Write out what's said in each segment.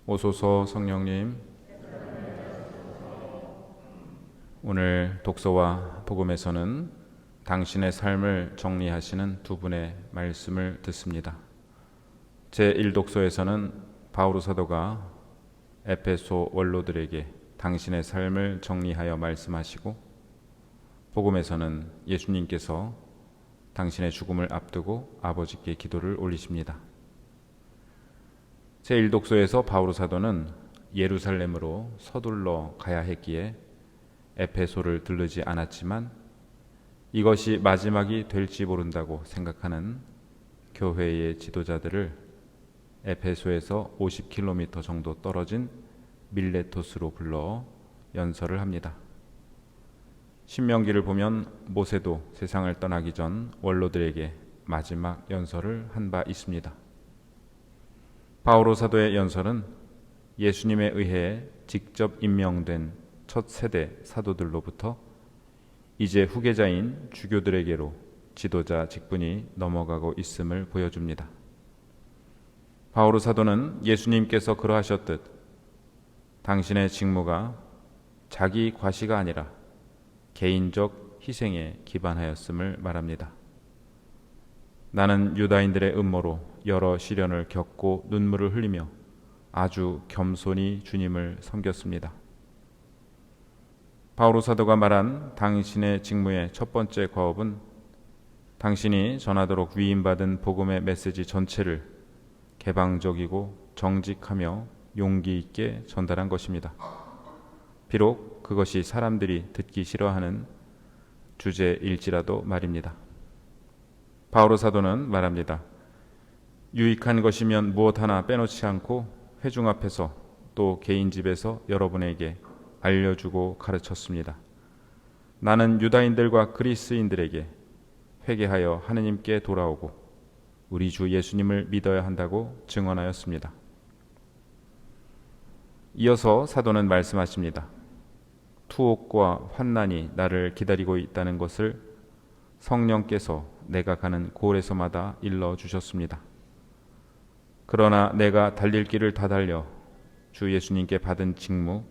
오소서. 성령님, 오늘 독서와 복음에서는 당신의 삶을 정리하시는 두 분의 말씀을 듣습니다. 제1독서에서는 바오로 사도가 에베소 원로들에게 당신의 삶을 정리하여 말씀하시고, 복음에서는 예수님께서 당신의 죽음을 앞두고 아버지께 기도를 올리십니다. 제1독서에서 바오로 사도는 예루살렘으로 서둘러 가야 했기에 에베소를 들르지 않았지만, 이것이 마지막이 될지 모른다고 생각하는 교회의 지도자들을 에베소에서 50km 정도 떨어진 밀레토스로 불러 연설을 합니다. 신명기를 보면 모세도 세상을 떠나기 전 원로들에게 마지막 연설을 한 바 있습니다. 바오로 사도의 연설은 예수님에 의해 직접 임명된 첫 세대 사도들로부터 이제 후계자인 주교들에게로 지도자 직분이 넘어가고 있음을 보여줍니다. 바오로 사도는 예수님께서 그러하셨듯 당신의 직무가 자기 과시가 아니라 개인적 희생에 기반하였음을 말합니다. 나는 유다인들의 음모로 여러 시련을 겪고 눈물을 흘리며 아주 겸손히 주님을 섬겼습니다. 바오로 사도가 말한 당신의 직무의 첫 번째 과업은 당신이 전하도록 위임받은 복음의 메시지 전체를 개방적이고 정직하며 용기 있게 전달한 것입니다. 비록 그것이 사람들이 듣기 싫어하는 주제일지라도 말입니다. 바오로 사도는 말합니다. 유익한 것이면 무엇 하나 빼놓지 않고 회중 앞에서 또 개인 집에서 여러분에게 알려주고 가르쳤습니다. 나는 유다인들과 그리스인들에게 회개하여 하느님께 돌아오고 우리 주 예수님을 믿어야 한다고 증언하였습니다. 이어서 사도는 말씀하십니다. 투옥과 환난이 나를 기다리고 있다는 것을 성령께서 내가 가는 골에서마다 일러주셨습니다. 그러나 내가 달릴 길을 다 달려 주 예수님께 받은 직무,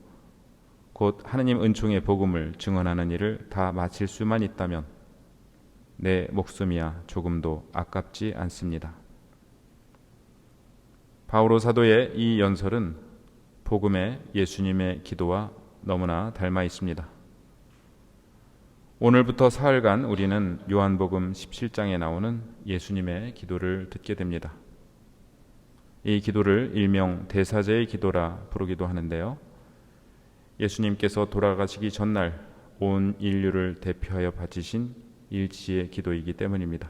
곧 하느님 은총의 복음을 증언하는 일을 다 마칠 수만 있다면 내 목숨이야 조금도 아깝지 않습니다. 바오로 사도의 이 연설은 복음의 예수님의 기도와 너무나 닮아 있습니다. 오늘부터 사흘간 우리는 요한복음 17장에 나오는 예수님의 기도를 듣게 됩니다. 이 기도를 일명 대사제의 기도라 부르기도 하는데요. 예수님께서 돌아가시기 전날 온 인류를 대표하여 바치신 일치의 기도이기 때문입니다.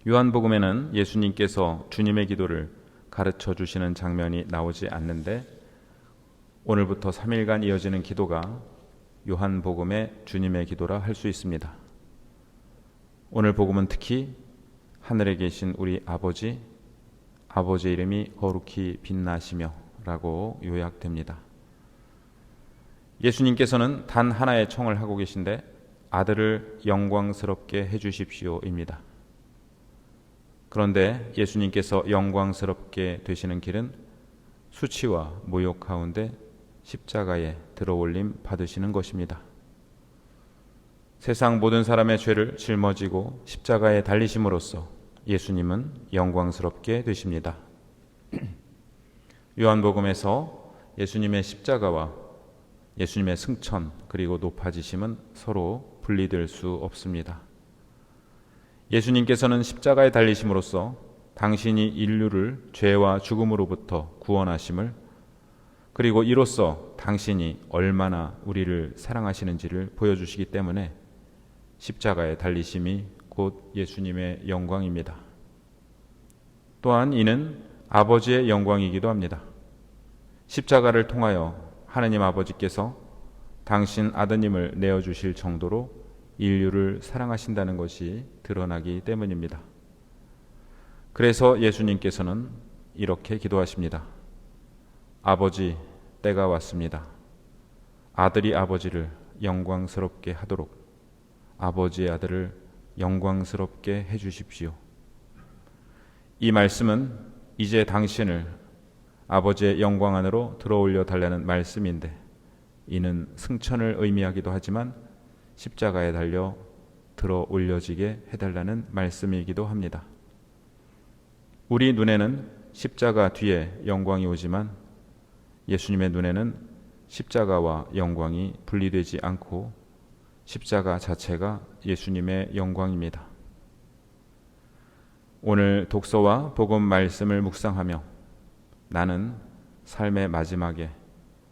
요한복음에는 예수님께서 주님의 기도를 가르쳐 주시는 장면이 나오지 않는데, 오늘부터 3일간 이어지는 기도가 요한복음의 주님의 기도라 할 수 있습니다. 오늘 복음은 특히 하늘에 계신 우리 아버지의 이름이 거룩히 빛나시며 라고 요약됩니다. 예수님께서는 단 하나의 청을 하고 계신데 아들을 영광스럽게 해주십시오입니다. 그런데 예수님께서 영광스럽게 되시는 길은 수치와 모욕 가운데 십자가에 들어올림 받으시는 것입니다. 세상 모든 사람의 죄를 짊어지고 십자가에 달리심으로써 예수님은 영광스럽게 되십니다. 요한복음에서 예수님의 십자가와 예수님의 승천 그리고 높아지심은 서로 분리될 수 없습니다. 예수님께서는 십자가에 달리심으로써 당신이 인류를 죄와 죽음으로부터 구원하심을, 그리고 이로써 당신이 얼마나 우리를 사랑하시는지를 보여주시기 때문에 십자가에 달리심이 곧 예수님의 영광입니다. 또한 이는 아버지의 영광이기도 합니다. 십자가를 통하여 하느님 아버지께서 당신 아드님을 내어주실 정도로 인류를 사랑하신다는 것이 드러나기 때문입니다. 그래서 예수님께서는 이렇게 기도하십니다. 아버지, 때가 왔습니다. 아들이 아버지를 영광스럽게 하도록 아버지의 아들을 영광스럽게 해주십시오. 이 말씀은 이제 당신을 아버지의 영광 안으로 들어올려 달라는 말씀인데, 이는 승천을 의미하기도 하지만 십자가에 달려 들어 올려지게 해달라는 말씀이기도 합니다. 우리 눈에는 십자가 뒤에 영광이 오지만 예수님의 눈에는 십자가와 영광이 분리되지 않고 십자가 자체가 예수님의 영광입니다. 오늘 독서와 복음 말씀을 묵상하며 나는 삶의 마지막에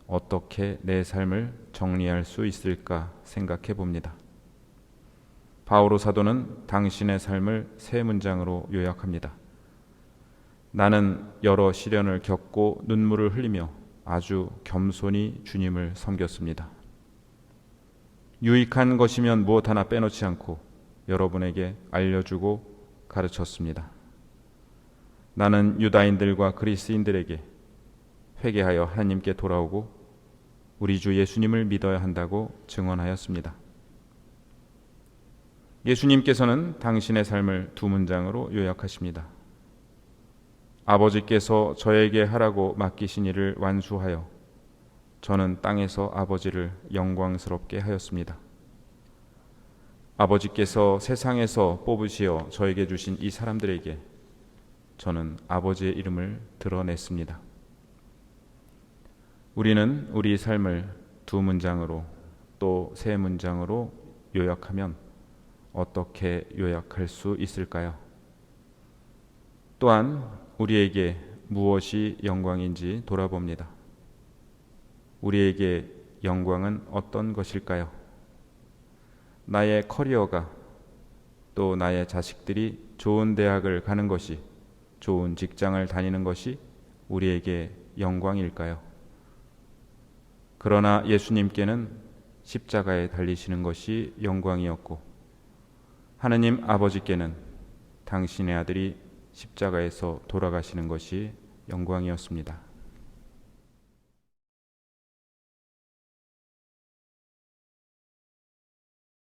어떻게 내 삶을 정리할 수 있을까 생각해 봅니다. 바오로 사도는 당신의 삶을 세 문장으로 요약합니다. 나는 여러 시련을 겪고 눈물을 흘리며 아주 겸손히 주님을 섬겼습니다. 유익한 것이면 무엇 하나 빼놓지 않고 여러분에게 알려주고 가르쳤습니다. 나는 유다인들과 그리스인들에게 회개하여 하나님께 돌아오고 우리 주 예수님을 믿어야 한다고 증언하였습니다. 예수님께서는 당신의 삶을 두 문장으로 요약하십니다. 아버지께서 저에게 하라고 맡기신 일을 완수하여 저는 땅에서 아버지를 영광스럽게 하였습니다. 아버지께서 세상에서 뽑으시어 저에게 주신 이 사람들에게 저는 아버지의 이름을 드러냈습니다. 우리는 우리 삶을 두 문장으로 또 세 문장으로 요약하면 어떻게 요약할 수 있을까요? 또한 우리에게 무엇이 영광인지 돌아봅니다. 우리에게 영광은 어떤 것일까요? 나의 커리어가 또 나의 자식들이 좋은 대학을 가는 것이, 좋은 직장을 다니는 것이 우리에게 영광일까요? 그러나 예수님께는 십자가에 달리시는 것이 영광이었고 하느님 아버지께는 당신의 아들이 십자가에서 돌아가시는 것이 영광이었습니다.